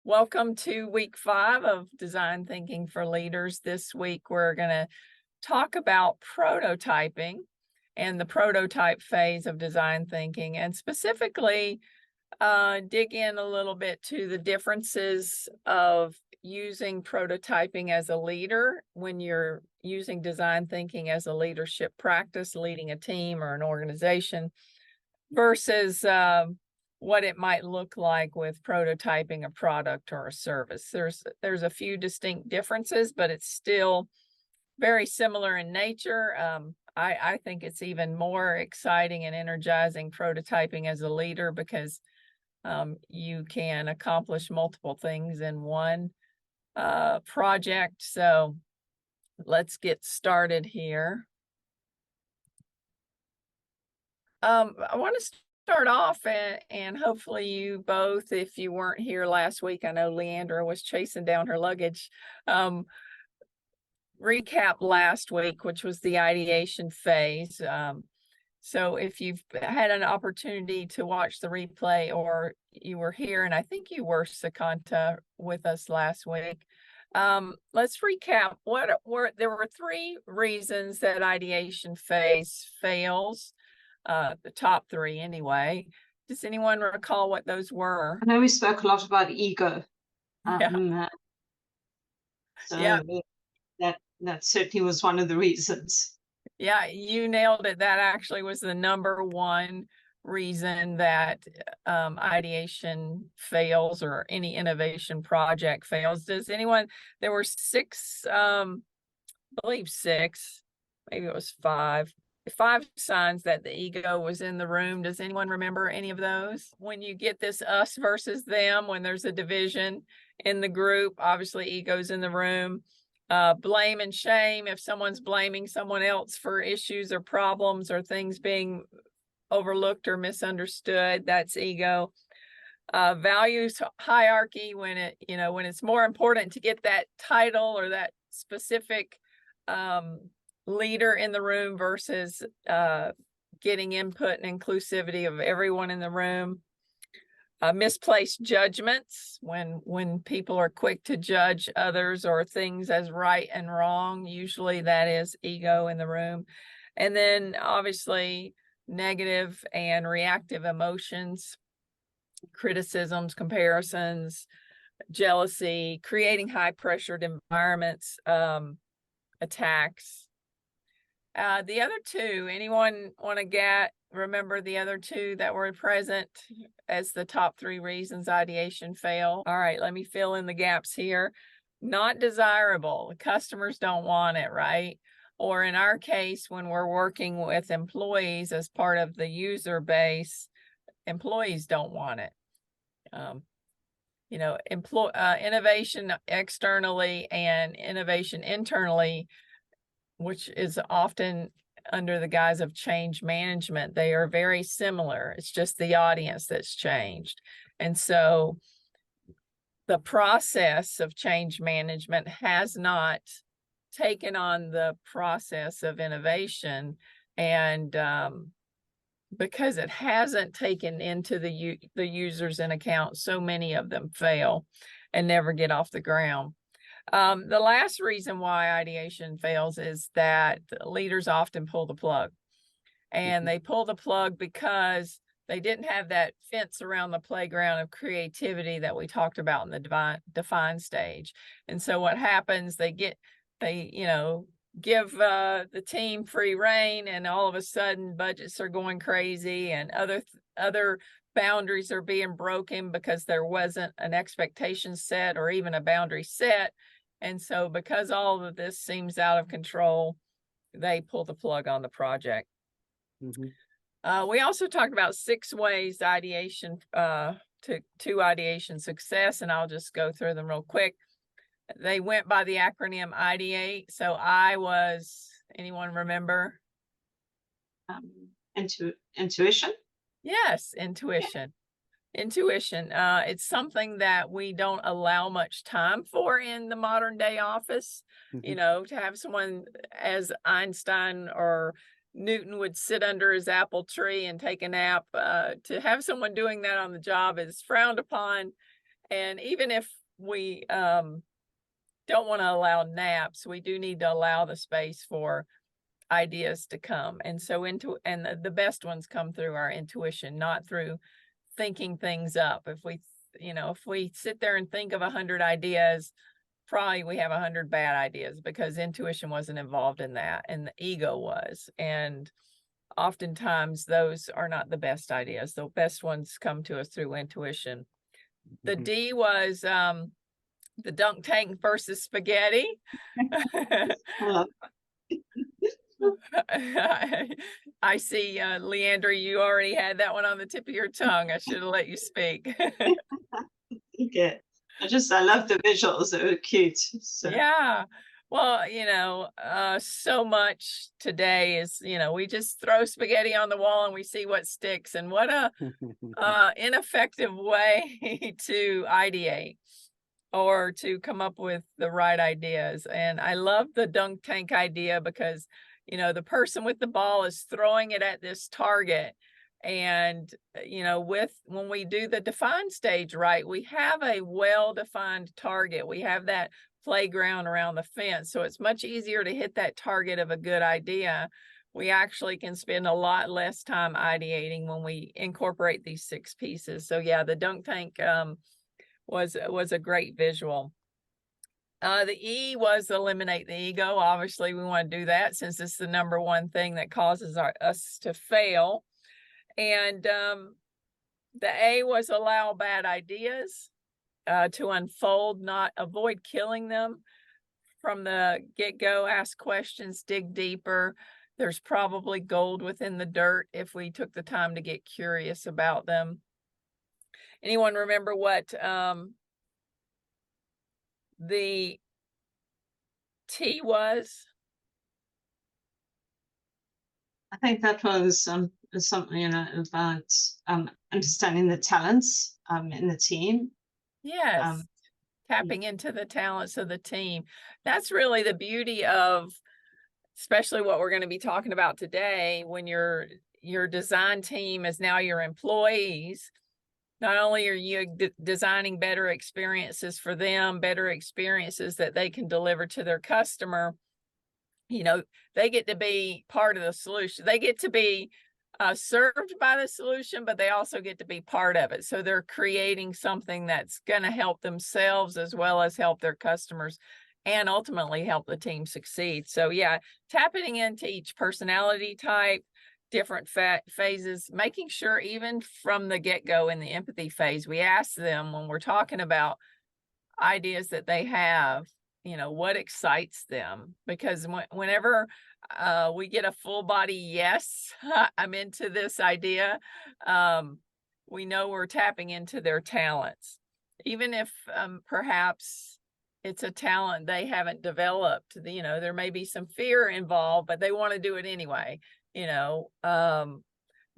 Welcome to week 5 of Design Thinking for Leaders. This week, we're going to talk about prototyping and the prototype phase of design thinking, and specifically dig in a little bit to the differences of using prototyping as a leader when you're using design thinking as a leadership practice, leading a team or an organization, versus what it might look like with prototyping a product or a service. There's a few distinct differences, but it's still very similar in nature. I think it's even more exciting and energizing prototyping as a leader because you can accomplish multiple things in one project. So let's get started here. I want to start off and hopefully you both, if you weren't here last week, I know Leandra was chasing down her luggage, recap last week, which was the ideation phase. So if you've had an opportunity to watch the replay or you were here, and I think you were, Sakanta, with us last week, let's recap. There were 3 reasons that ideation phase fails. The top 3 anyway. Does anyone recall what those were? I know we spoke a lot about ego. Yeah. That certainly was one of the reasons. Yeah, you nailed it. That actually was the number 1 reason that ideation fails or any innovation project fails. Does anyone, there were 6, I believe 6, maybe it was 5 signs that the ego was in the room. Does anyone remember any of those? When you get this us versus them, when there's a division in the group, obviously ego's in the room. Blame and shame, if someone's blaming someone else for issues or problems or things being overlooked or misunderstood, that's ego. Values hierarchy, when it's more important to get that title or that specific leader in the room versus getting input and inclusivity of everyone in the room. Misplaced judgments, when people are quick to judge others or things as right and wrong, usually that is ego in the room. And then obviously negative and reactive emotions, criticisms, comparisons, jealousy, creating high pressured environments, attacks. The other 2, anyone want to remember the other 2 that were present as the top 3 reasons ideation fail? All right, let me fill in the gaps here. Not desirable. The customers don't want it, right? Or in our case, when we're working with employees as part of the user base, employees don't want it. Innovation externally and innovation internally, which is often under the guise of change management, they are very similar. It's just the audience that's changed. And so the process of change management has not taken on the process of innovation. And because it hasn't taken into the users in account, so many of them fail and never get off the ground. The last reason why ideation fails is that leaders often pull the plug. And they pull the plug because they didn't have that fence around the playground of creativity that we talked about in the define stage. And so what happens, they give the team free rein, and all of a sudden budgets are going crazy and other boundaries are being broken because there wasn't an expectation set or even a boundary set. And so because all of this seems out of control, they pull the plug on the project. We also talked about 6 ways ideation to ideation success, and I'll just go through them real quick. They went by the acronym Ideate. So I was, anyone remember? Intuition? Yes, intuition. Intuition. It's something that we don't allow much time for in the modern day office. To have someone, as Einstein or Newton would sit under his apple tree and take a nap, to have someone doing that on the job is frowned upon. And even if we don't want to allow naps, we do need to allow the space for ideas to come. And so the best ones come through our intuition, not through thinking things up. If we sit there and think of 100 ideas, probably we have 100 bad ideas because intuition wasn't involved in that and the ego was. And oftentimes those are not the best ideas. The best ones come to us through intuition. The D was the dunk tank versus spaghetti. I see, Leandra, you already had that one on the tip of your tongue. I should have let you speak. Okay. I love the visuals. They were cute. So. Yeah. Well, so much today is, we just throw spaghetti on the wall and we see what sticks. And what a ineffective way to ideate or to come up with the right ideas. And I love the dunk tank idea because, the person with the ball is throwing it at this target. And, when we do the define stage right, we have a well-defined target. We have that playground around the fence. So it's much easier to hit that target of a good idea. We actually can spend a lot less time ideating when we incorporate these 6 pieces. So yeah, the dunk tank was a great visual. The E was eliminate the ego. Obviously, we want to do that since it's the number one thing that causes us to fail. And the A was allow bad ideas to unfold, not avoid killing them from the get-go. Ask questions, dig deeper. There's probably gold within the dirt if we took the time to get curious about them. Anyone remember what the T was? I think that was something about understanding the talents in the team. Yes, tapping into the talents of the team. That's really the beauty of, especially what we're going to be talking about today, when your design team is now your employees. Not only are you designing better experiences for them, better experiences that they can deliver to their customer, they get to be part of the solution. They get to be served by the solution, but they also get to be part of it. So they're creating something that's going to help themselves as well as help their customers and ultimately help the team succeed. So yeah, tapping into each personality type, different phases, making sure even from the get-go in the empathy phase, we ask them when we're talking about ideas that they have, what excites them, because whenever we get a full body yes, I'm into this idea, we know we're tapping into their talents, even if perhaps it's a talent they haven't developed. There may be some fear involved, but they want to do it anyway.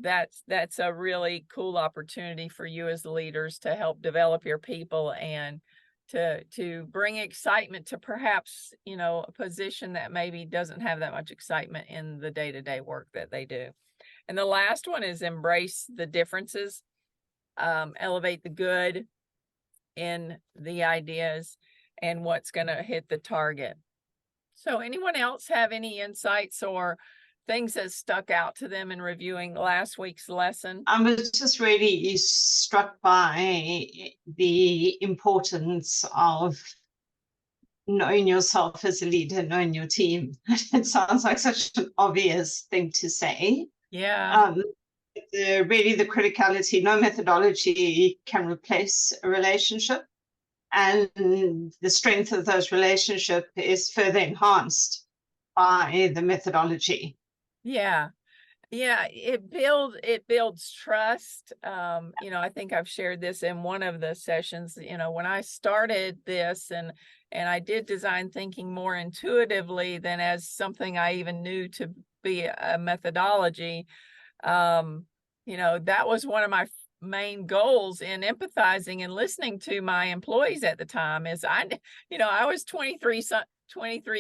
That's a really cool opportunity for you as leaders to help develop your people and to bring excitement to perhaps, a position that maybe doesn't have that much excitement in the day-to-day work that they do. And the last one is embrace the differences, elevate the good in the ideas and what's going to hit the target. So anyone else have any insights or things that stuck out to them in reviewing last week's lesson? I was just really struck by the importance of knowing yourself as a leader, knowing your team. It sounds like such an obvious thing to say. Yeah. Really the criticality, no methodology can replace a relationship. And the strength of those relationships is further enhanced by the methodology. Yeah. It builds trust. I think I've shared this in one of the sessions. When I started this and I did design thinking more intuitively than as something I even knew to be a methodology. That was one of my main goals in empathizing and listening to my employees at the time. Is I was 23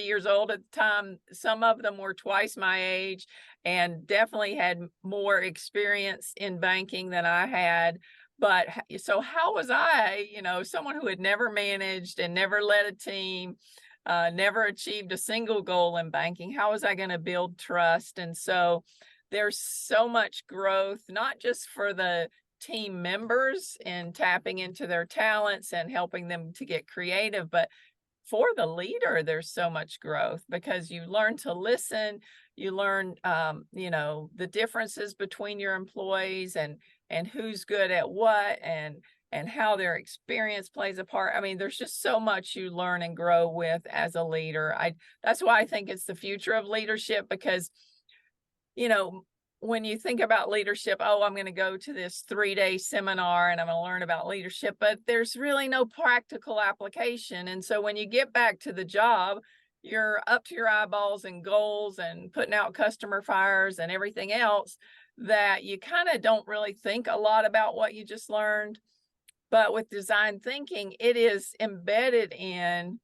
years old at the time. Some of them were twice my age and definitely had more experience in banking than I had. But so how was I, someone who had never managed and never led a team, never achieved a single goal in banking, how was I going to build trust? And so there's so much growth, not just for the team members and tapping into their talents and helping them to get creative, but for the leader, there's so much growth because you learn to listen, you learn, the differences between your employees and who's good at what and how their experience plays a part. I mean, there's just so much you learn and grow with as a leader. That's why I think it's the future of leadership because, when you think about leadership, oh, I'm going to go to this 3-day seminar and I'm going to learn about leadership, but there's really no practical application. And so when you get back to the job, you're up to your eyeballs in goals and putting out customer fires and everything else that you kind of don't really think a lot about what you just learned. But with design thinking, it is embedded in,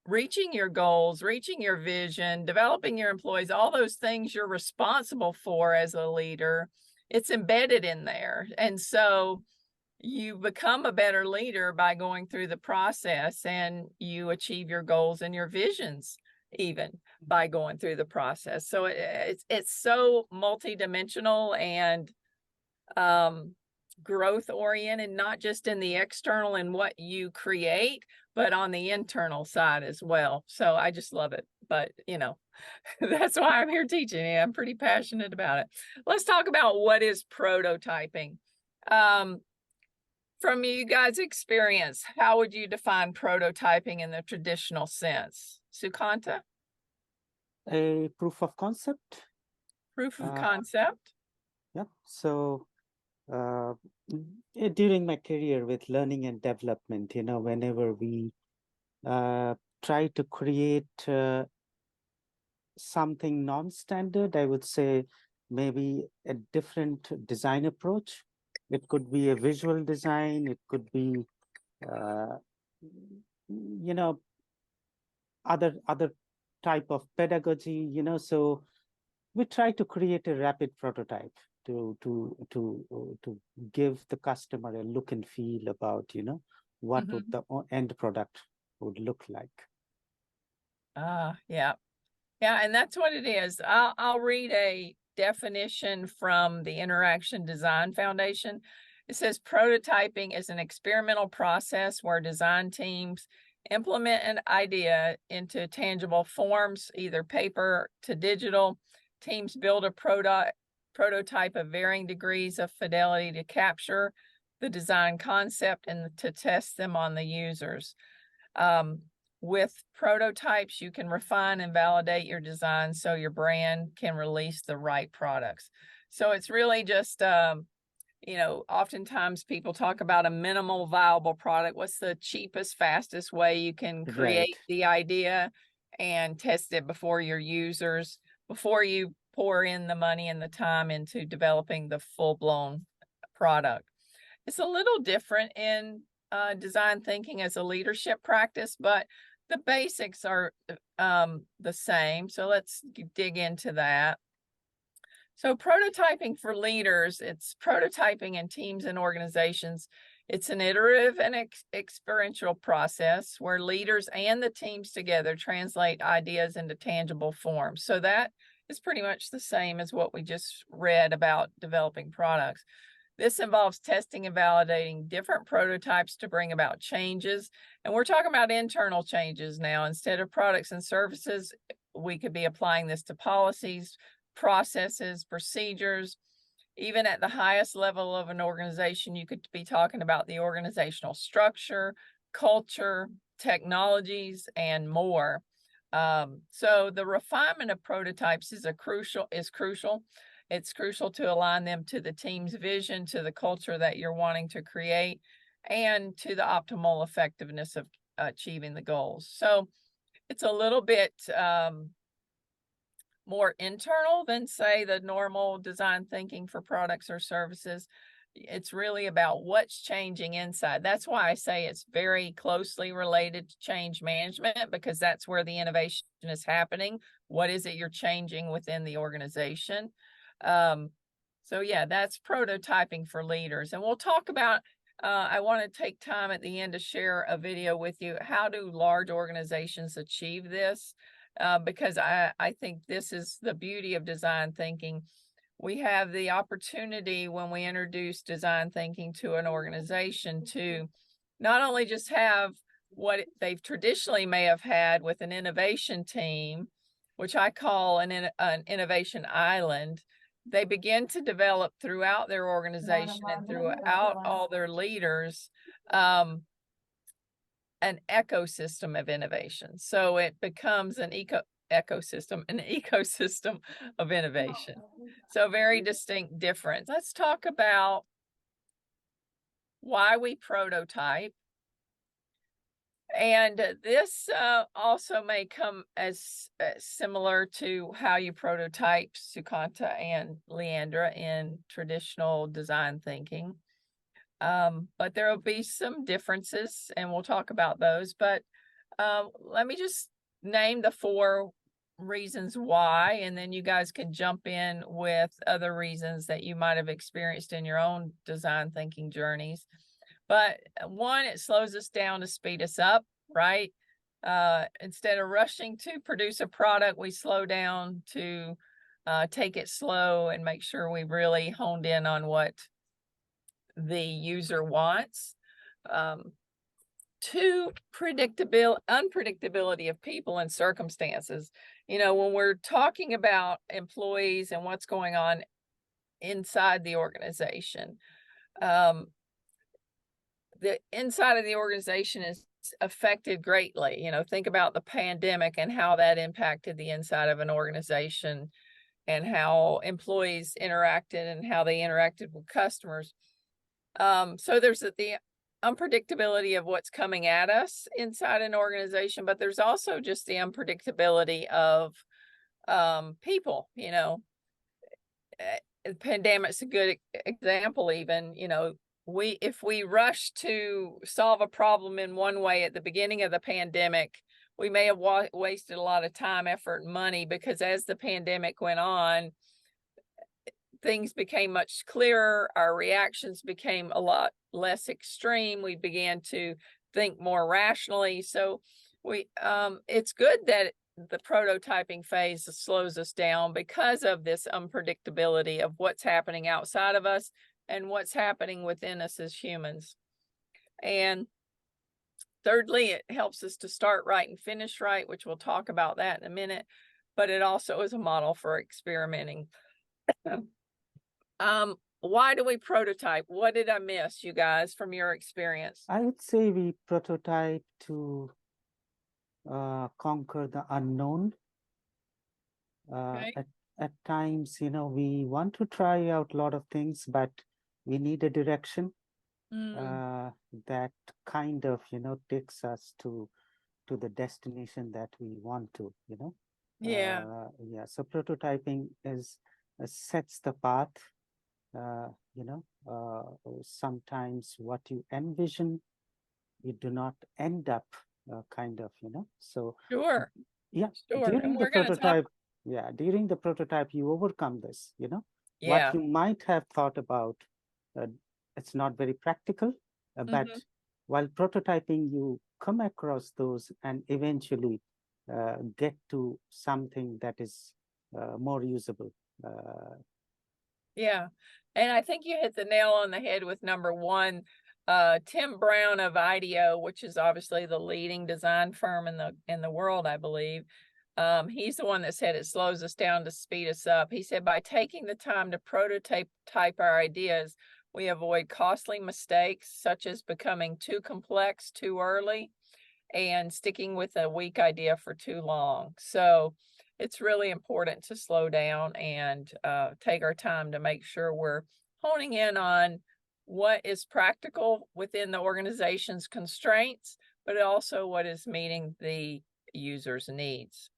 reaching your goals, reaching your vision, developing your employees, all those things you're responsible for as a leader, it's embedded in there. And so you become a better leader by going through the process, and you achieve your goals and your visions even by going through the process. So it's so multidimensional and growth oriented, not just in the external and what you create, but on the internal side as well. So I just love it. But, that's why I'm here teaching it. I'm pretty passionate about it. Let's talk about what is prototyping. From you guys' experience, how would you define prototyping in the traditional sense? Sukanta? A proof of concept. Proof of concept? Yeah. So during my career with learning and development, whenever we try to create something non-standard, I would say maybe a different design approach. It could be a visual design, it could be other type of pedagogy, so we try to create a rapid prototype to give the customer a look and feel about, what would the end product would look like. Yeah. Yeah, and that's what it is. I'll read a definition from the Interaction Design Foundation. It says prototyping is an experimental process where design teams implement an idea into tangible forms, either paper to digital. Teams build a prototype of varying degrees of fidelity to capture the design concept and to test them on the users. With prototypes, you can refine and validate your design so your brand can release the right products. So it's really just, oftentimes people talk about a minimal viable product. What's the cheapest, fastest way you can create the idea and test it before your users, before you pour in the money and the time into developing the full-blown product. It's a little different in design thinking as a leadership practice, but the basics are the same. So let's dig into that. So prototyping for leaders, it's prototyping in teams and organizations. It's an iterative and experiential process where leaders and the teams together translate ideas into tangible forms. So that is pretty much the same as what we just read about developing products. This involves testing and validating different prototypes to bring about changes. And we're talking about internal changes now. Instead of products and services, we could be applying this to policies, processes, procedures. Even at the highest level of an organization, you could be talking about the organizational structure, culture, technologies, and more. So the refinement of prototypes is crucial. It's crucial to align them to the team's vision, to the culture that you're wanting to create, and to the optimal effectiveness of achieving the goals. So it's a little bit more internal than, say, the normal design thinking for products or services. It's really about what's changing inside. That's why I say it's very closely related to change management, because that's where the innovation is happening. What is it you're changing within the organization? So yeah, that's prototyping for leaders. And we'll talk about, I want to take time at the end to share a video with you. How do large organizations achieve this? Because I think this is the beauty of design thinking. We have the opportunity when we introduce design thinking to an organization to not only just have what they've traditionally may have had with an innovation team, which I call an innovation island. They begin to develop throughout their organization and throughout all their leaders an ecosystem of innovation. So it becomes an ecosystem of innovation. So very distinct difference. Let's talk about why we prototype. And this also may come as similar to how you prototype, Sukanta and Leandra, in traditional design thinking. But there will be some differences, and we'll talk about those. But let me just name the 4 reasons why, and then you guys can jump in with other reasons that you might have experienced in your own design thinking journeys. But 1, it slows us down to speed us up, right? Instead of rushing to produce a product, we slow down to take it slow and make sure we really honed in on what the user wants. 2, unpredictability of people and circumstances. You know, when we're talking about employees and what's going on inside the organization, the inside of the organization is affected greatly. You know, think about the pandemic and how that impacted the inside of an organization and how employees interacted and how they interacted with customers. So there's the unpredictability of what's coming at us inside an organization, but there's also just the unpredictability of people. You know, the pandemic's a good example. Even, you know, if we rush to solve a problem in one way at the beginning of the pandemic, we may have wasted a lot of time, effort, and money, because as the pandemic went on, things became much clearer. Our reactions became a lot less extreme. We began to think more rationally. So it's good that the prototyping phase slows us down because of this unpredictability of what's happening outside of us and what's happening within us as humans. And thirdly, it helps us to start right and finish right, which we'll talk about that in a minute, but it also is a model for experimenting. Why do we prototype? What did I miss, you guys, from your experience? I would say we prototype to conquer the unknown. Okay. At times, you know, we want to try out a lot of things, but we need a direction that kind of, you know, takes us to the destination that we want to, you know. Yeah. So prototyping sets the path. You know, sometimes what you envision, you do not end up kind of, you know. So Sure. yeah, Sure. during And the we're going to prototype, talk. during the prototype, you overcome this, you know. Yeah. What you might have thought about, it's not very practical, but while prototyping, you come across those and eventually get to something that is more usable. Yeah. And I think you hit the nail on the head with number 1. Tim Brown of Ideate, which is obviously the leading design firm in the world, I believe. He's the one that said it slows us down to speed us up. He said, by taking the time to prototype our ideas, we avoid costly mistakes, such as becoming too complex too early and sticking with a weak idea for too long. So it's really important to slow down and take our time to make sure we're honing in on what is practical within the organization's constraints, but also what is meeting the user's needs.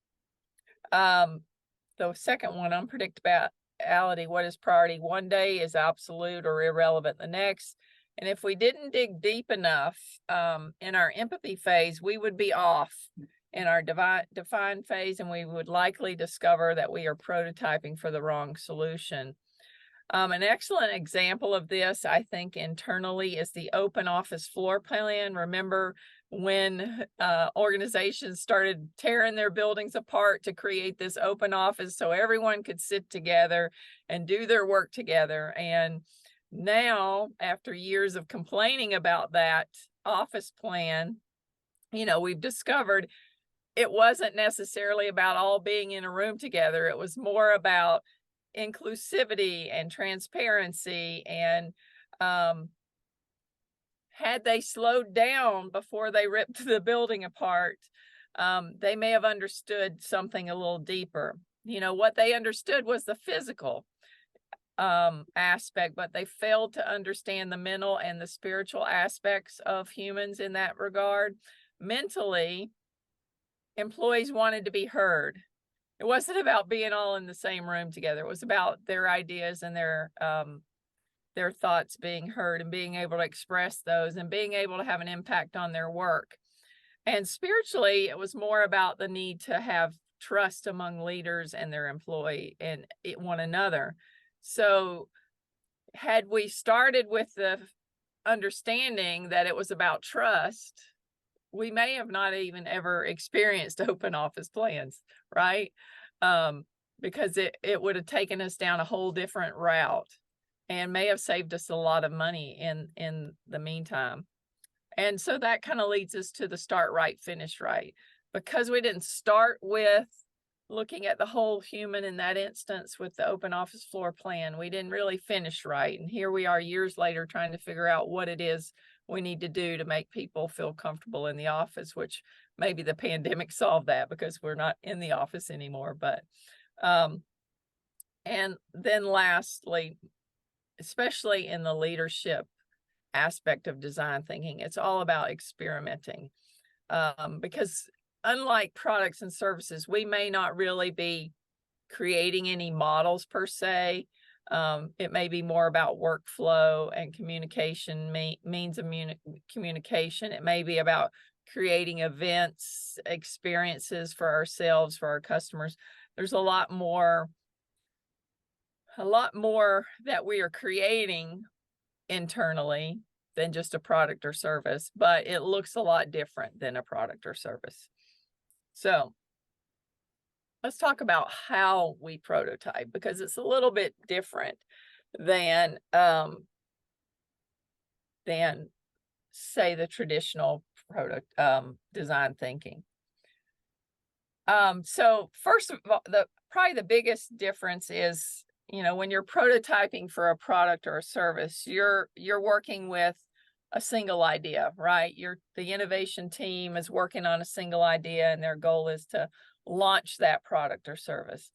The second one, unpredictability, what is priority one day is absolute or irrelevant the next. And if we didn't dig deep enough in our empathy phase, we would be off in our define phase, and we would likely discover that we are prototyping for the wrong solution. An excellent example of this, I think, internally is the open office floor plan. Remember when organizations started tearing their buildings apart to create this open office so everyone could sit together and do their work together. And now, after years of complaining about that office plan, we've discovered it wasn't necessarily about all being in a room together. It was more about inclusivity and transparency. And had they slowed down before they ripped the building apart, they may have understood something a little deeper. What they understood was the physical aspect, but they failed to understand the mental and the spiritual aspects of humans in that regard. Mentally, employees wanted to be heard. It wasn't about being all in the same room together. It was about their ideas and their thoughts being heard and being able to express those and being able to have an impact on their work. And spiritually, it was more about the need to have trust among leaders and their employee and one another. So had we started with the understanding that it was about trust, we may have not even ever experienced open office plans, right? Because it would have taken us down a whole different route and may have saved us a lot of money in the meantime. And so that kind of leads us to the start right, finish right. Because we didn't start with looking at the whole human in that instance with the open office floor plan, we didn't really finish right. And here we are years later trying to figure out what it is we need to do to make people feel comfortable in the office, which maybe the pandemic solved that because we're not in the office anymore. But and then lastly, especially in the leadership aspect of design thinking, it's all about experimenting, because unlike products and services, we may not really be creating any models per se. It may be more about workflow and communication, means of communication. It may be about creating events, experiences for ourselves, for our customers. There's a lot more that we are creating internally than just a product or service, but it looks a lot different than a product or service. So let's talk about how we prototype, because it's a little bit different than say the traditional product design thinking. So first of all, probably the biggest difference is, when you're prototyping for a product or a service, you're working with a single idea, right? The innovation team is working on a single idea and their goal is to launch that product or service.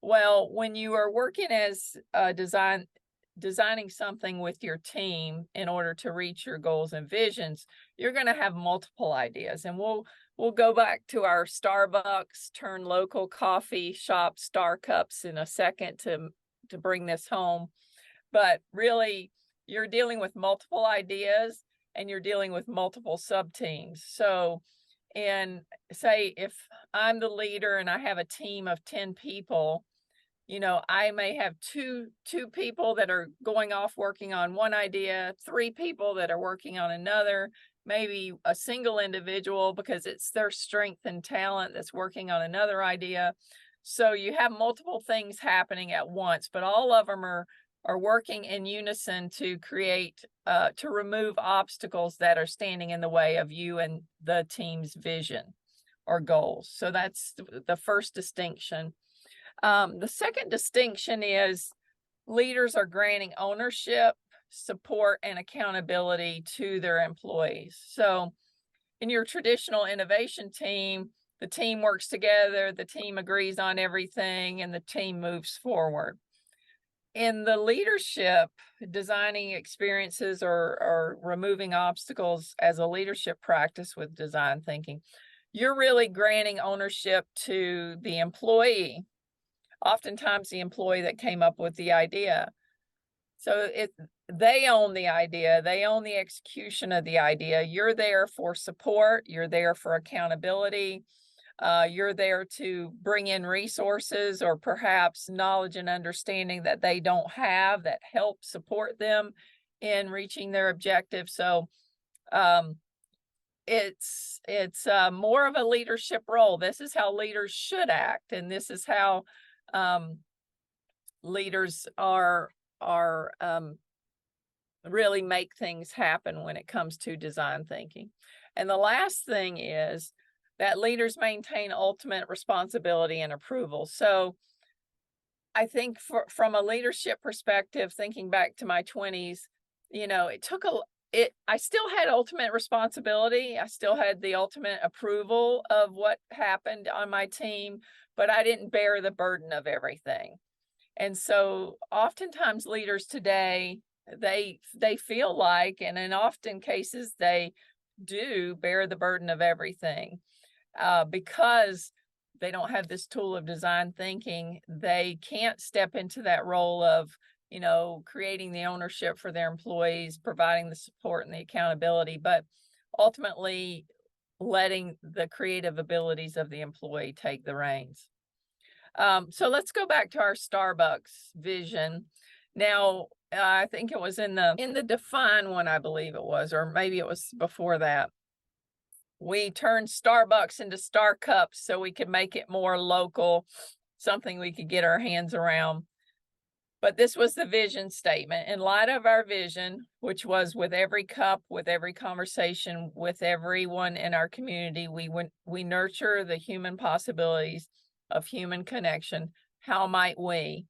Well, when you are working as designing something with your team in order to reach your goals and visions, you're going to have multiple ideas. And we'll go back to our Starbucks turn local coffee shop star cups in a second to bring this home. But really, you're dealing with multiple ideas and you're dealing with multiple sub-teams. So, and say if I'm the leader and I have a team of 10 people, I may have two people that are going off working on one idea, 3 people that are working on another, maybe a single individual because it's their strength and talent that's working on another idea. So you have multiple things happening at once, but all of them are working in unison to create, to remove obstacles that are standing in the way of you and the team's vision or goals. So that's the first distinction. The second distinction is leaders are granting ownership, support, and accountability to their employees. So in your traditional innovation team, the team works together, the team agrees on everything, and the team moves forward. In the leadership, designing experiences or removing obstacles as a leadership practice with design thinking, you're really granting ownership to the employee, oftentimes the employee that came up with the idea. So they own the idea, they own the execution of the idea. You're there for support, you're there for accountability. You're there to bring in resources or perhaps knowledge and understanding that they don't have that help support them in reaching their objective. So it's more of a leadership role. This is how leaders should act, and this is how leaders are really make things happen when it comes to design thinking. And the last thing is that leaders maintain ultimate responsibility and approval. So I think from a leadership perspective, thinking back to my 20s, it took I still had ultimate responsibility. I still had the ultimate approval of what happened on my team, but I didn't bear the burden of everything. And so oftentimes leaders today, they feel like, and in often cases, they do bear the burden of everything. Because they don't have this tool of design thinking, they can't step into that role of, creating the ownership for their employees, providing the support and the accountability, but ultimately letting the creative abilities of the employee take the reins. So let's go back to our Starbucks vision. Now, I think it was in the Define one, I believe it was, or maybe it was before that. We turned Starbucks into Star Cups so we could make it more local, something we could get our hands around. But this was the vision statement. In light of our vision, which was with every cup, with every conversation, with everyone in our community, we nurture the human possibilities of human connection. How might we?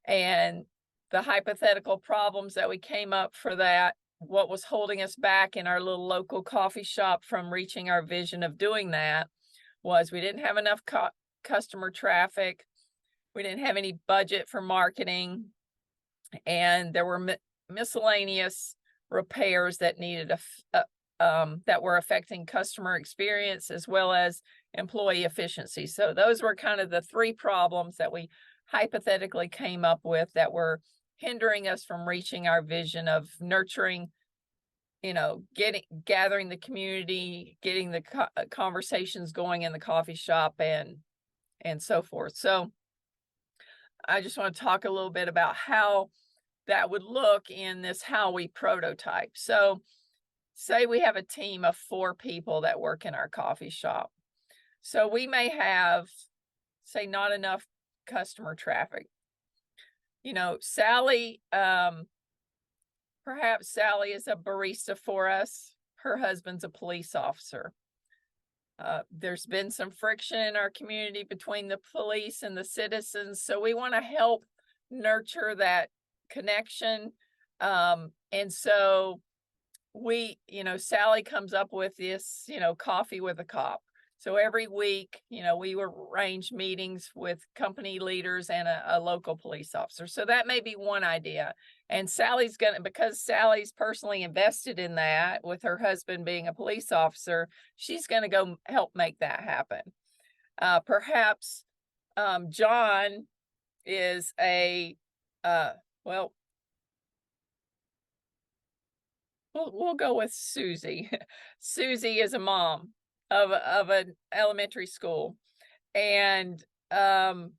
And the hypothetical problems that we came up for that, what was holding us back in our little local coffee shop from reaching our vision of doing that was we didn't have enough customer traffic. We didn't have any budget for marketing, and there were miscellaneous repairs that needed that were affecting customer experience as well as employee efficiency. So those were kind of the three problems that we hypothetically came up with that were hindering us from reaching our vision of nurturing, gathering the community, getting the conversations going in the coffee shop and so forth. So I just want to talk a little bit about how that would look in this how we prototype. So say we have a team of 4 people that work in our coffee shop. So we may have, say, not enough customer traffic. Sally, perhaps Sally is a barista for us. Her husband's a police officer. There's been some friction in our community between the police and the citizens. So we want to help nurture that connection. And so Sally comes up with this, coffee with a cop. So every week, we arrange meetings with company leaders and a local police officer. So that may be one idea. And because Sally's personally invested in that with her husband being a police officer, she's going to go help make that happen. Perhaps John is we'll go with Susie. Susie is a mom of an elementary school, and all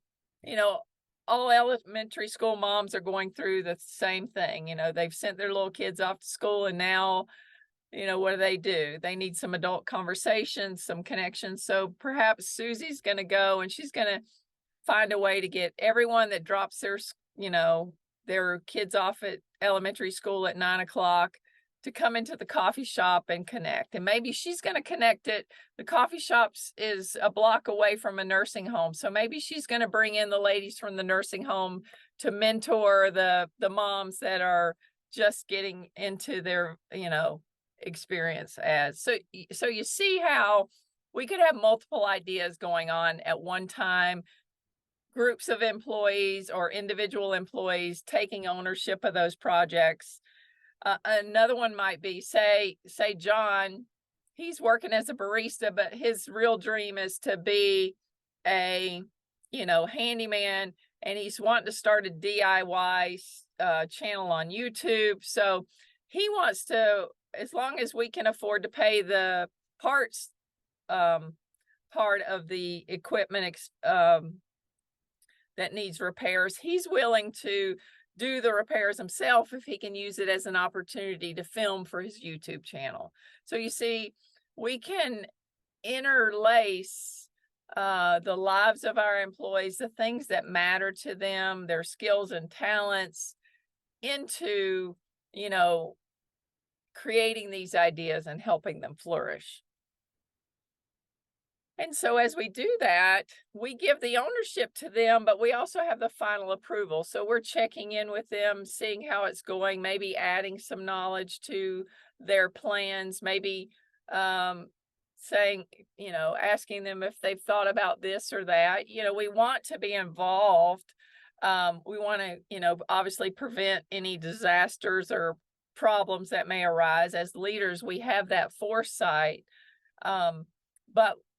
elementary school moms are going through the same thing. They've sent their little kids off to school, and now what do? They need some adult conversations, some connections. So perhaps Susie's going to go and she's going to find a way to get everyone that drops their kids off at elementary school at 9 o'clock to come into the coffee shop and connect. And maybe she's going to connect it. The coffee shops is a block away from a nursing home. So maybe she's going to bring in the ladies from the nursing home to mentor the moms that are just getting into their, experience as. So you see how we could have multiple ideas going on at one time, groups of employees or individual employees taking ownership of those projects. Another one might be, say John, he's working as a barista, but his real dream is to be a, handyman, and he's wanting to start a DIY channel on YouTube. So he wants to, as long as we can afford to pay the parts part of the equipment that needs repairs, he's willing to do the repairs himself if he can use it as an opportunity to film for his YouTube channel. So you see, we can interlace the lives of our employees, the things that matter to them, their skills and talents, into, you know, creating these ideas and helping them flourish. And so as we do that, we give the ownership to them, but we also have the final approval. So we're checking in with them, seeing how it's going, maybe adding some knowledge to their plans, maybe saying, you know, asking them if they've thought about this or that. You know, we want to be involved. We want to, you know, obviously prevent any disasters or problems that may arise. As leaders, we have that foresight.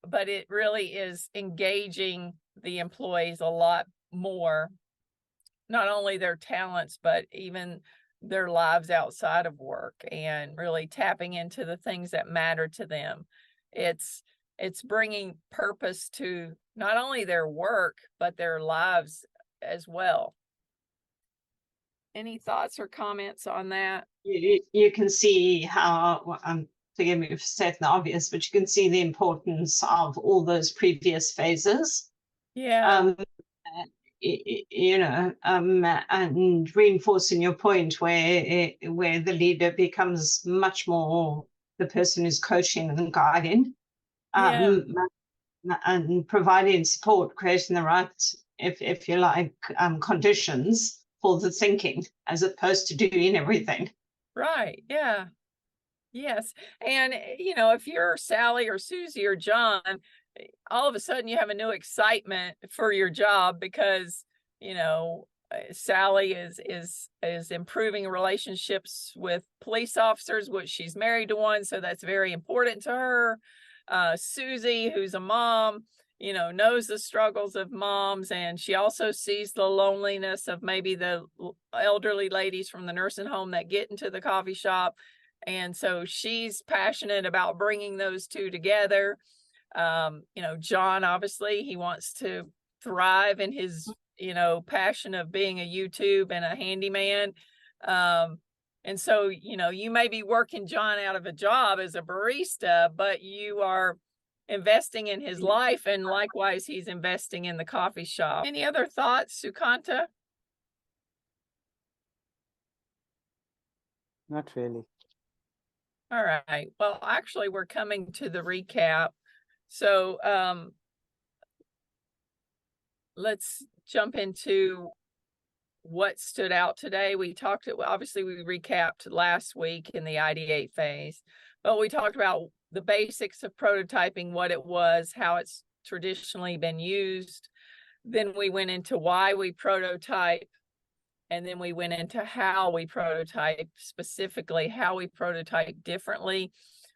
But it really is engaging the employees a lot more, not only their talents, but even their lives outside of work, and really tapping into the things that matter to them. It's bringing purpose to not only their work, but their lives as well. Any thoughts or comments on that? You can see how, forgive me for stating the obvious, but you can see the importance of all those previous phases. Yeah. You know, and reinforcing your point where the leader becomes much more the person who's coaching and guiding, Yeah. and providing support, creating the right, if you like, conditions for the thinking, as opposed to doing everything. Right. Yeah. Yes. And, you know, if you're Sally or Susie or John, all of a sudden you have a new excitement for your job because, you know, Sally is improving relationships with police officers, which she's married to one, so that's very important to her. Susie, who's a mom, you know, knows the struggles of moms, and she also sees the loneliness of maybe the elderly ladies from the nursing home that get into the coffee shop. And so she's passionate about bringing those two together. You know, John, obviously, he wants to thrive in his, you know, passion of being a YouTube and a handyman. And so, you know, you may be working John out of a job as a barista, but you are investing in his life, and likewise, he's investing in the coffee shop. Any other thoughts, Sukanta? Not really. All right. Well, actually, we're coming to the recap. So let's jump into what stood out today. We talked, obviously, we recapped last week in the Ideate phase, but we talked about the basics of prototyping, what it was, how it's traditionally been used. Then we went into why we prototype. And then we went into how we prototype, specifically how we prototype differently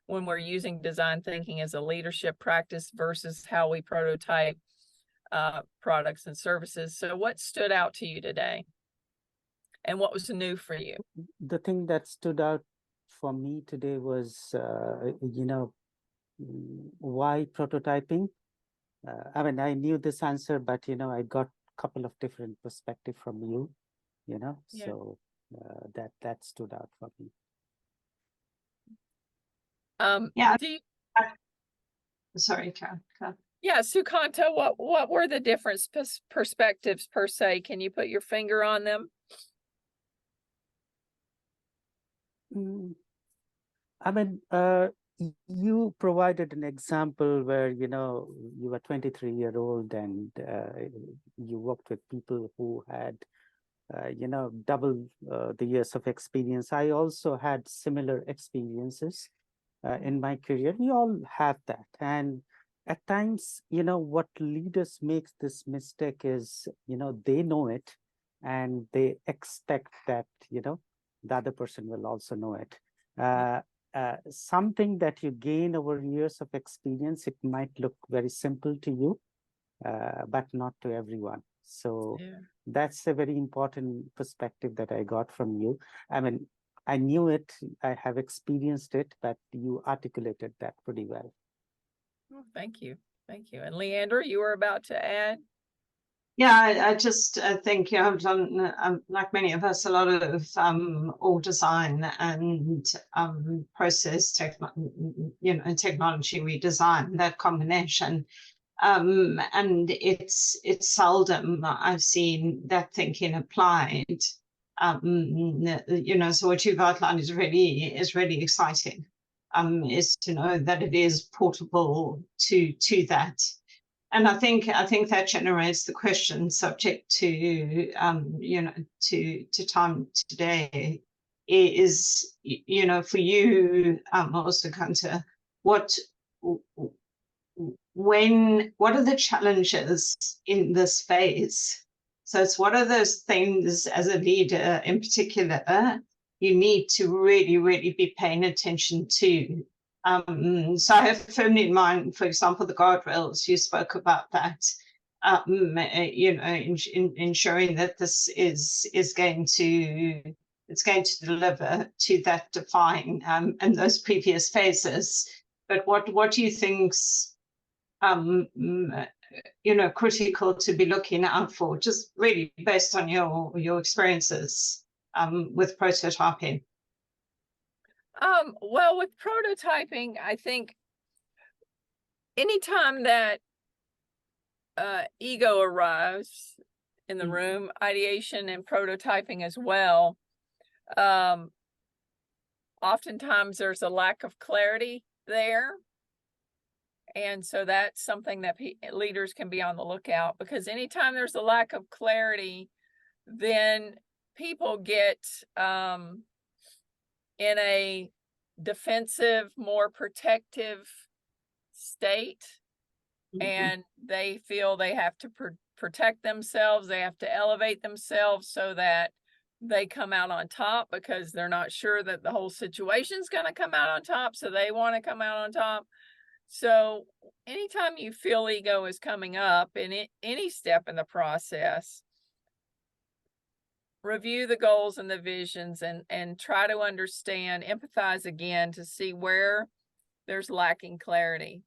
when we're using design thinking as a leadership practice versus how we prototype products and services. So what stood out to you today? And what was new for you? The thing that stood out for me today was, you know, why prototyping? I mean, I knew this answer, but, you know, I got a couple of different perspectives from you. You know, Yeah. so that stood out for me. Yeah. Do you, Sorry, Karen. yeah, Sukanta, what were the different perspectives per se? Can you put your finger on them? I mean, you provided an example where, you know, you were 23-year-old and you worked with people who had you know, double the years of experience. I also had similar experiences in my career. We all have that. And at times, you know, what leaders makes this mistake is, you know, they know it and they expect that, you know, the other person will also know it. Something that you gain over years of experience, it might look very simple to you, but not to everyone. So that's a very important perspective that I got from you. I mean, I knew it, I have experienced it, but you articulated that pretty well. Oh, thank you. Thank you. And Leandra, you were about to add? Yeah, I just think I've done, like many of us, a lot of org design and process technology redesign, that combination. And it's seldom I've seen that thinking applied. So what you've outlined is really exciting. Is to know that it is portable to that. And I think that generates the question subject to to time today is for you, also Kanta, what are the challenges in this phase? So it's what are those things as a leader in particular you need to really be paying attention to. So I have firmly in mind, for example, the guardrails. You spoke about that. Ensuring that this is going to deliver to that define and those previous phases. But what do you think's critical to be looking out for, just really based on your experiences with prototyping? Well, with prototyping, I think anytime that ego arrives in the room, ideation and prototyping as well, oftentimes there's a lack of clarity there. And so that's something that leaders can be on the lookout, because anytime there's a lack of clarity, then people get in a defensive, more protective state, and they feel they have to protect themselves. They have to elevate themselves so that they come out on top, because they're not sure that the whole situation's going to come out on top. So they want to come out on top. So anytime you feel ego is coming up in any step in the process, review the goals and the visions and try to understand, empathize again to see where there's lacking clarity.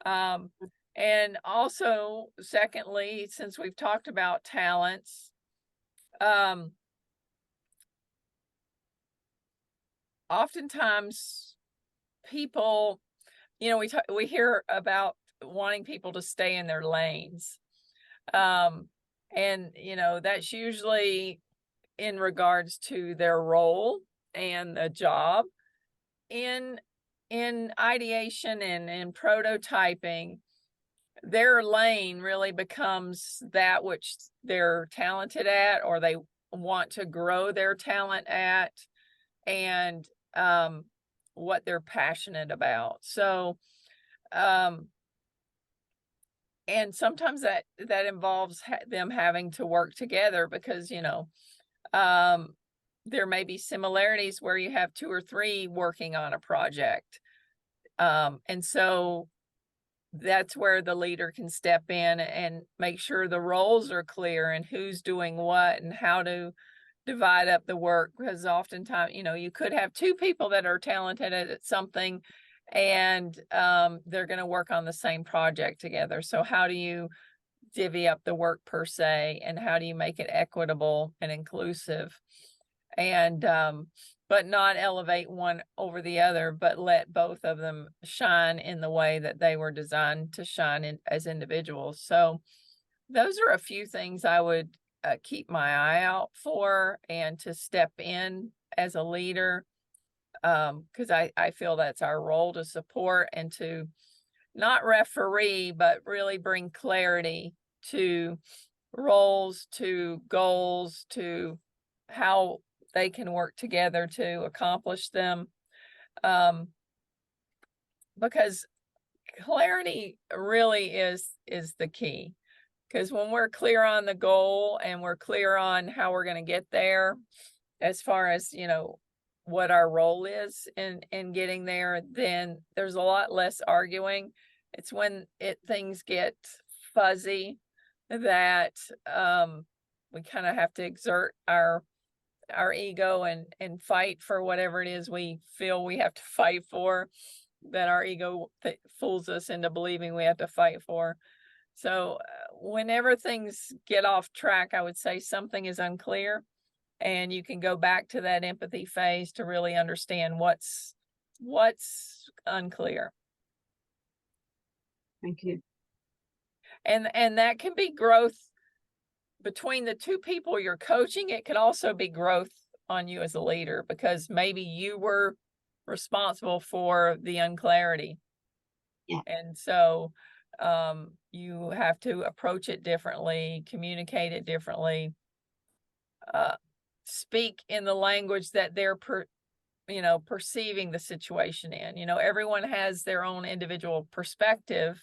And also, secondly, since we've talked about talents, oftentimes people, we hear about wanting people to stay in their lanes. And, that's usually in regards to their role and the job. In ideation and in prototyping, their lane really becomes that which they're talented at, or they want to grow their talent at, and what they're passionate about. So, and sometimes that involves them having to work together, because there may be similarities where you have 2 or 3 working on a project, and so that's where the leader can step in and make sure the roles are clear and who's doing what and how to divide up the work. Because oftentimes, you could have 2 people that are talented at something, and they're going to work on the same project together. So how do you divvy up the work per se, and how do you make it equitable and inclusive, and but not elevate one over the other, but let both of them shine in the way that they were designed to shine as individuals. So those are a few things I would keep my eye out for, and to step in as a leader, because I feel that's our role, to support and to not referee, but really bring clarity to roles, to goals, to how they can work together to accomplish them. Because clarity really is the key. Because when we're clear on the goal and we're clear on how we're going to get there, as far as, what our role is in getting there, then there's a lot less arguing. It's when things get fuzzy that we kind of have to exert our ego and fight for whatever it is we feel we have to fight for. that our ego fools us into believing we have to fight for. So whenever things get off track, I would say something is unclear, and you can go back to that empathy phase to really understand what's unclear. Thank you. And that can be growth between the two people you're coaching. It could also be growth on you as a leader, because maybe you were responsible for the unclarity. Yeah. And so you have to approach it differently, communicate it differently, speak in the language that they're perceiving the situation in. Everyone has their own individual perspective,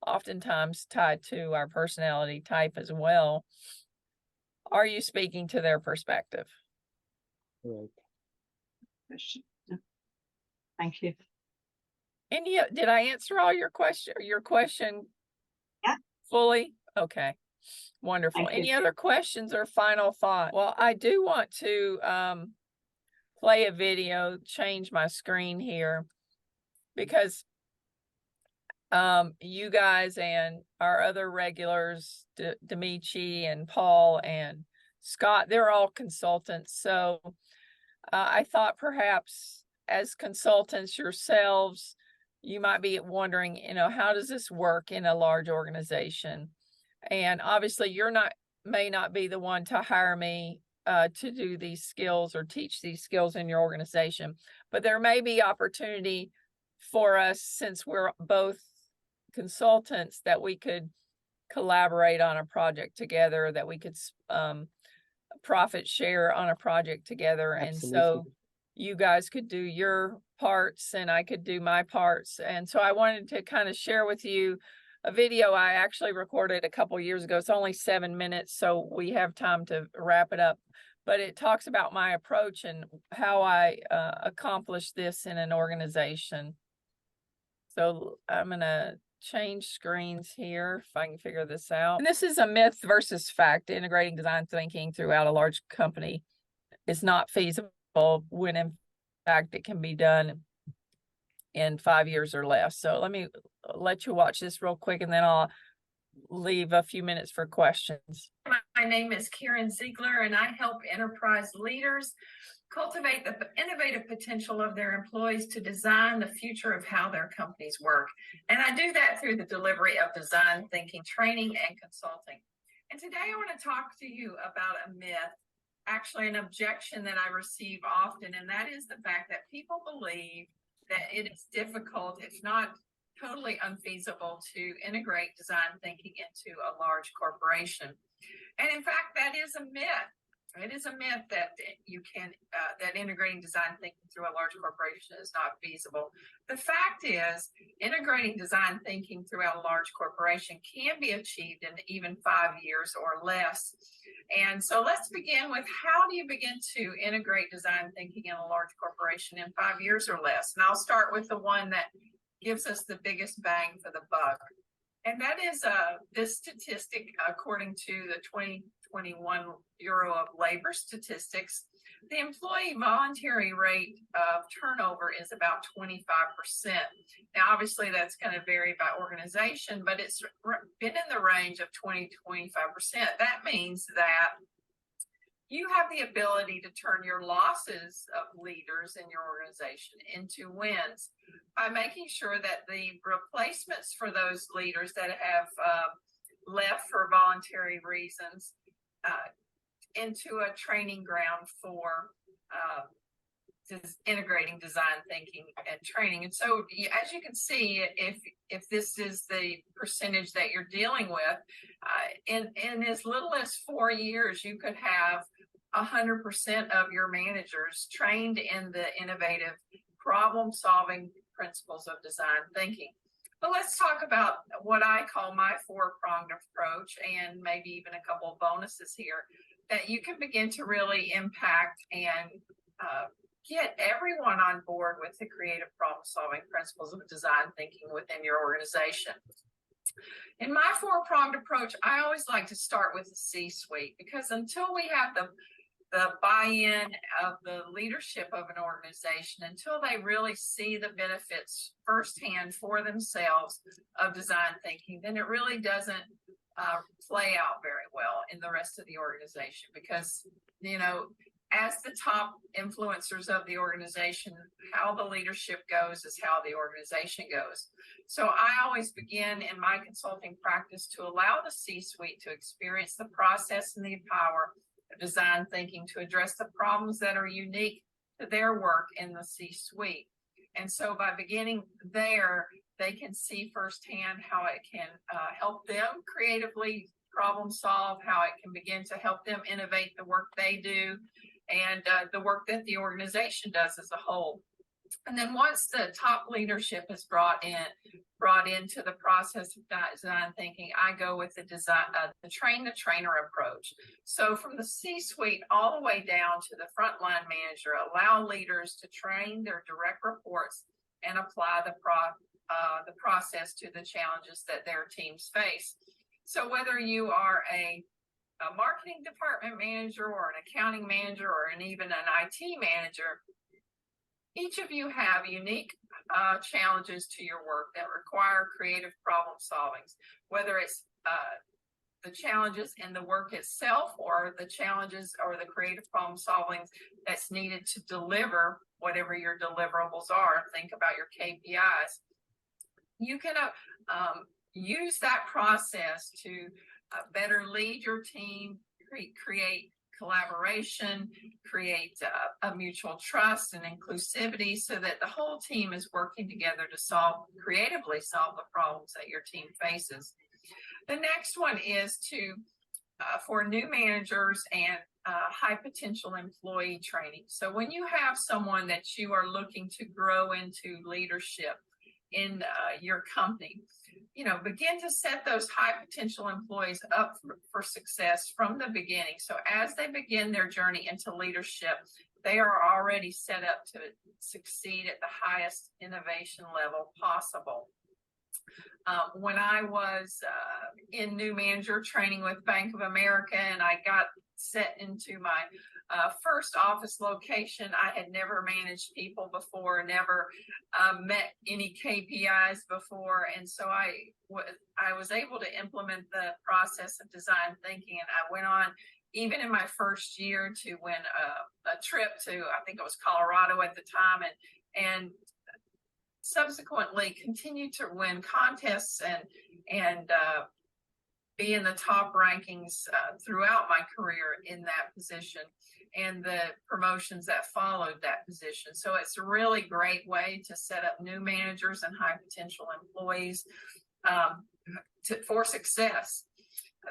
oftentimes tied to our personality type as well. Are you speaking to their perspective? Right. Question. Yeah. Thank you. And did I answer all your question? Yeah. Fully? Okay. Wonderful. Thank you. Any other questions or final thought? Well, I do want to play a video, change my screen here, because you guys and our other regulars, Demichi and Paul and Scott, they're all consultants. So I thought perhaps as consultants yourselves, you might be wondering, how does this work in a large organization? And obviously may not be the one to hire me to do these skills or teach these skills in your organization, but there may be opportunity for us, since we're both consultants, that we could collaborate on a project together, that we could profit share on a project together. Absolutely. And so you guys could do your parts and I could do my parts. And so I wanted to kind of share with you a video I actually recorded a couple years ago. It's only 7 minutes, so we have time to wrap it up. But it talks about my approach and how I accomplish this in an organization. So I'm going to change screens here if I can figure this out. And this is a myth versus fact. Integrating design thinking throughout a large company is not feasible, when in fact it can be done in 5 years or less. So let me let you watch this real quick, and then I'll leave a few minutes for questions. My name is Karen Ziegler, and I help enterprise leaders cultivate the innovative potential of their employees to design the future of how their companies work. And I do that through the delivery of design thinking, training, and consulting. And today I want to talk to you about a myth, actually an objection that I receive often, and that is the fact that people believe that it is difficult, if not totally unfeasible, to integrate design thinking into a large corporation. And in fact, that is a myth. It is a myth that you can that integrating design thinking through a large corporation is not feasible. The fact is, integrating design thinking throughout a large corporation can be achieved in even 5 years or less. And so let's begin with, how do you begin to integrate design thinking in a large corporation in 5 years or less? And I'll start with the one that gives us the biggest bang for the buck. And that is this statistic, according to the 2021 Bureau of Labor Statistics. The employee voluntary rate of turnover is about 25%. Now, obviously, that's going to vary by organization, but it's been in the range of 20 to 25%. That means that you have the ability to turn your losses of leaders in your organization into wins by making sure that the replacements for those leaders that have left for voluntary reasons into a training ground for integrating design thinking and training. And so, as you can see, if this is the percentage that you're dealing with, in as little as 4 years, you could have 100% of your managers trained in the innovative problem-solving principles of design thinking. But let's talk about what I call my 4-pronged approach, and maybe even a couple of bonuses here that you can begin to really impact and get everyone on board with the creative problem-solving principles of design thinking within your organization. In my 4-pronged approach, I always like to start with the C-suite, because until we have the the buy-in of the leadership of an organization until they really see the benefits firsthand for themselves of design thinking, then it really doesn't play out very well in the rest of the organization, because, you know, as the top influencers of the organization, how the leadership goes is how the organization goes. So I always begin in my consulting practice to allow the C-suite to experience the process and the power of design thinking to address the problems that are unique to their work in the C-suite. And so by beginning there, they can see firsthand how it can help them creatively problem solve, how it can begin to help them innovate the work they do, and the work that the organization does as a whole. And then once the top leadership is brought into the process of design thinking, I go with the train the trainer approach. So from the C-suite all the way down to the frontline manager, allow leaders to train their direct reports and apply the process to the challenges that their teams face. So whether you are a marketing department manager or an accounting manager or even an IT manager, each of you have unique challenges to your work that require creative problem solving, whether it's the challenges in the work itself or the challenges or the creative problem solving that's needed to deliver whatever your deliverables are. Think about your KPIs. You can use that process to better lead your team, create collaboration, create a mutual trust and inclusivity so that the whole team is working together to creatively solve the problems that your team faces. The next one is for new managers and high potential employee training. So when you have someone that you are looking to grow into leadership in your company, you know, begin to set those high potential employees up for success from the beginning. So as they begin their journey into leadership, they are already set up to succeed at the highest innovation level possible. When I was in new manager training with Bank of America and I got set into my first office location, I had never managed people before, never met any KPIs before. And so I was able to implement the process of design thinking. And I went on, even in my first year, to win a trip to, I think it was Colorado at the time, and subsequently continued to win contests and be in the top rankings throughout my career in that position and the promotions that followed that position. So it's a really great way to set up new managers and high potential employees for success.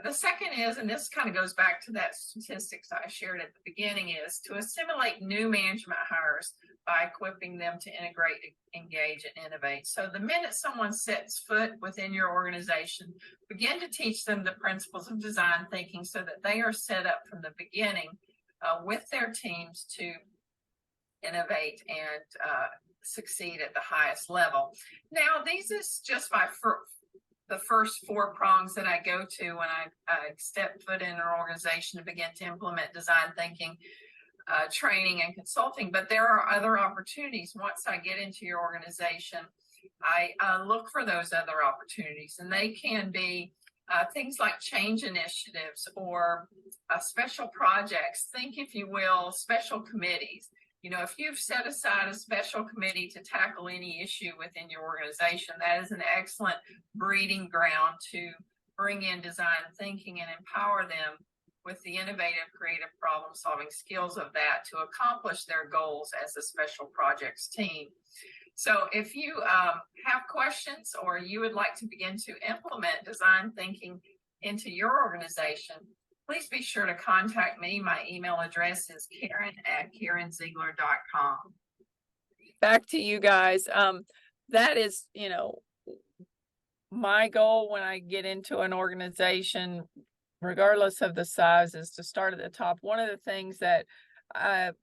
The second is, and this kind of goes back to that statistics I shared at the beginning, is to assimilate new management hires by equipping them to integrate, engage, and innovate. So the minute someone sets foot within your organization, begin to teach them the principles of design thinking so that they are set up from the beginning with their teams to innovate and succeed at the highest level. Now, these is just the first 4 prongs that I go to when I step foot in an organization to begin to implement design thinking, training and consulting. But there are other opportunities. Once I get into your organization, I look for those other opportunities, and they can be things like change initiatives or special projects. Think, if you will, special committees. You know, if you've set aside a special committee to tackle any issue within your organization, that is an excellent breeding ground to bring in design thinking and empower them with the innovative, creative problem solving skills of that to accomplish their goals as a special projects team. So if you have questions or you would like to begin to implement design thinking into your organization, please be sure to contact me. My email address is karen@karenziegler.com. Back to you guys. That is, you know, my goal when I get into an organization, regardless of the size, is to start at the top. One of the things that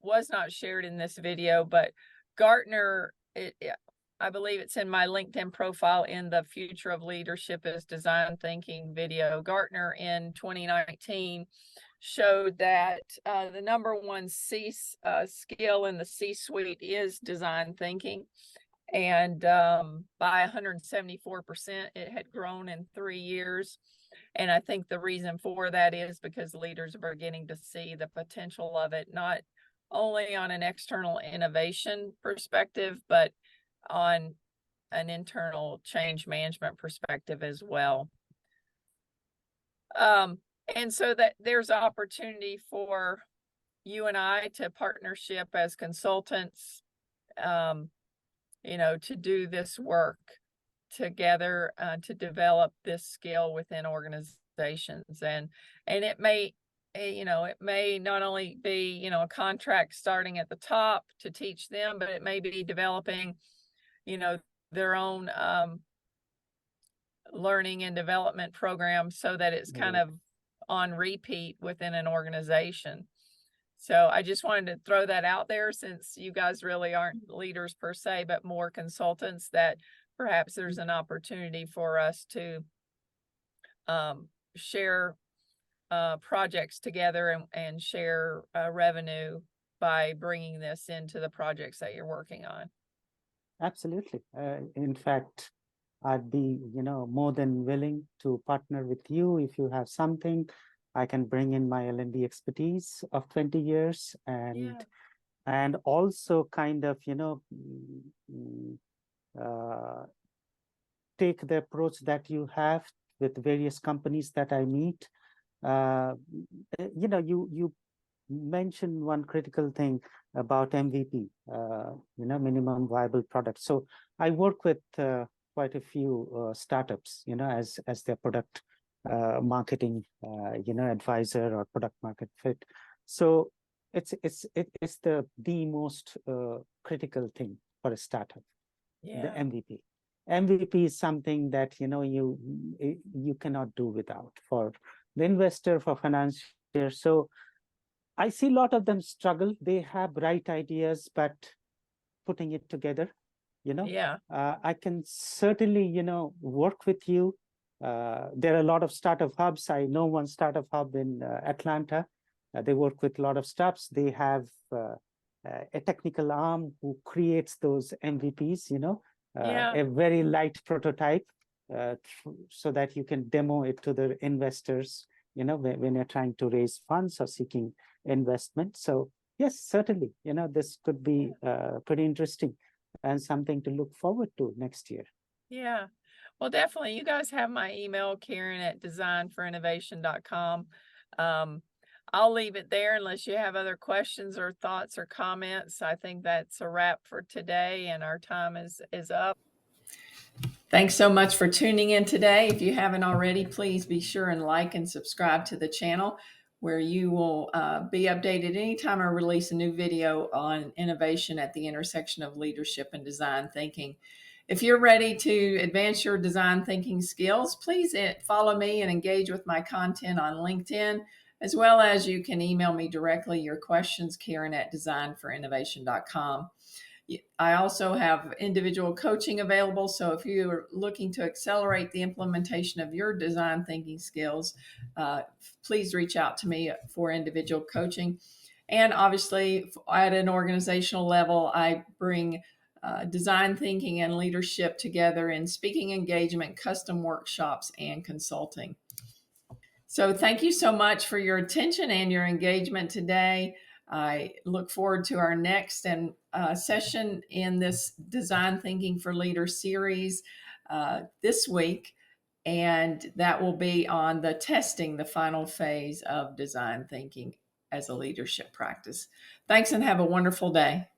was not shared in this video, but Gartner, I believe it's in my LinkedIn profile in the Future of Leadership is Design Thinking video. Gartner in 2019 showed that the number one skill in the C-suite is design thinking. And by 174%, it had grown in 3 years. And I think the reason for that is because leaders are beginning to see the potential of it, not only on an external innovation perspective, but on an internal change management perspective as well. And so that there's opportunity for you and I to partnership as consultants, to do this work together, to develop this skill within organizations. And it may, it may not only be, a contract starting at the top to teach them, but it may be developing, their own learning and development program so that it's kind of on repeat within an organization. So I just wanted to throw that out there, since you guys really aren't leaders per se, but more consultants, that perhaps there's an opportunity for us to share projects together and share revenue by bringing this into the projects that you're working on. Absolutely. In fact, I'd be, more than willing to partner with you. If you have something, I can bring in my L&D expertise of 20 years and also kind of, take the approach that you have with various companies that I meet. You mentioned one critical thing about MVP, minimum viable product. So I work with quite a few startups, as their product marketing, advisor or product market fit. So it's the most critical thing for a startup, the MVP. MVP is something that you cannot do without for the investor, for financiers. So I see a lot of them struggle. They have bright ideas, but putting it together, I can certainly, work with you. There are a lot of startup hubs. I know one startup hub in Atlanta. They work with a lot of startups. They have a technical arm who creates those MVPs, a very light prototype so that you can demo it to the investors, when you're trying to raise funds or seeking investment. So yes, certainly, this could be pretty interesting and something to look forward to next year. Yeah, well, definitely. You guys have my email, Karen@designforinnovation.com. I'll leave it there unless you have other questions or thoughts or comments. I think that's a wrap for today, and our time is up. Thanks so much for tuning in today. If you haven't already, please be sure and like and subscribe to the channel, where you will be updated anytime I release a new video on innovation at the intersection of leadership and design thinking. If you're ready to advance your design thinking skills, please follow me and engage with my content on LinkedIn, as well as you can email me directly your questions, Karen@designforinnovation.com. I also have individual coaching available. So if you're looking to accelerate the implementation of your design thinking skills, please reach out to me for individual coaching. And obviously at an organizational level, I bring design thinking and leadership together in speaking engagement, custom workshops, and consulting. So thank you so much for your attention and your engagement today. I look forward to our next session in this Design Thinking for Leaders series this week. And that will be on the final phase of design thinking as a leadership practice. Thanks and have a wonderful day.